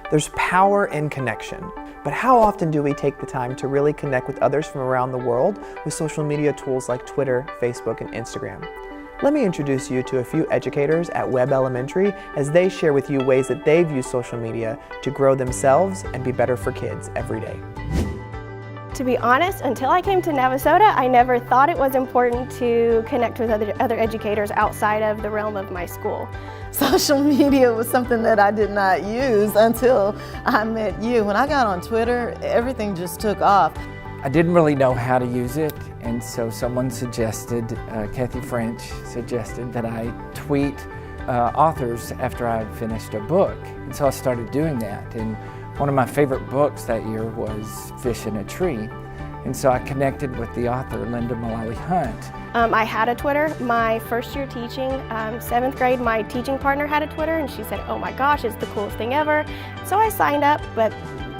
There's power in connection, but how often do we take the time to really connect with others from around the world with social media tools like Twitter, Facebook, and Instagram? Let me introduce you to a few educators at Webb Elementary as they share with you ways that they've used social media to grow themselves and be better for kids every day. To be honest, until I came to Navasota, I never thought it was important to connect with other educators outside of the realm of my school. Social media was something that I did not use until I met you. When I got on Twitter, everything just took off. I didn't really know how to use it, and so someone suggested, Kathy French suggested that I tweet authors after I finished a book. And so I started doing that. And one of my favorite books that year was Fish in a Tree. And so I connected with the author, Linda Mullally Hunt. I had a Twitter. My first year teaching, 7th grade, my teaching partner had a Twitter and she said, "Oh my gosh, it's the coolest thing ever." So I signed up, but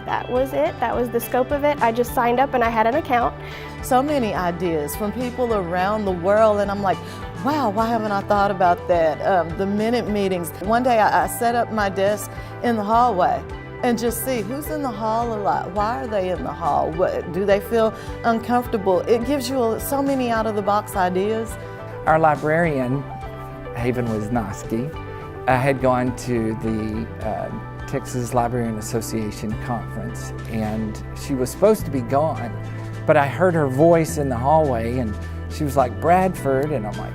that was it. That was the scope of it. I just signed up and I had an account. So many ideas from people around the world, and I'm like, wow, why haven't I thought about that? The minute meetings. One day I set up my desk in the hallway and just see who's in the hall a lot. Why are they in the hall? Do they feel uncomfortable? It gives you so many out-of-the-box ideas. Our librarian, Haven Wisnowski, had gone to the Texas Librarian Association conference, and she was supposed to be gone, but I heard her voice in the hallway, and she was like, "Bradford," and I'm like,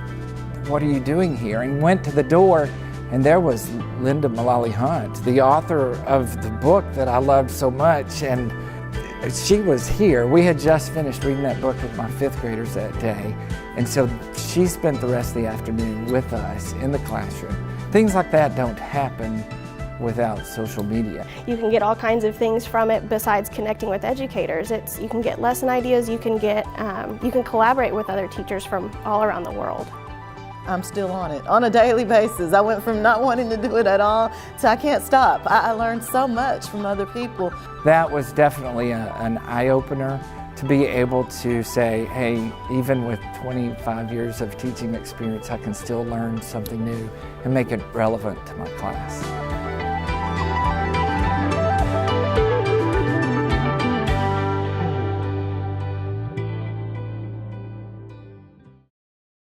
"What are you doing here?" And went to the door, and there was Linda Mullally Hunt, the author of the book that I loved so much, and she was here. We had just finished reading that book with my 5th graders that day, and so she spent the rest of the afternoon with us in the classroom. Things like that don't happen without social media. You can get all kinds of things from it besides connecting with educators. You can get lesson ideas, you can collaborate with other teachers from all around the world. I'm still on it on a daily basis. I went from not wanting to do it at all to I can't stop. I learned so much from other people. That was definitely an eye-opener to be able to say, hey, even with 25 years of teaching experience, I can still learn something new and make it relevant to my class.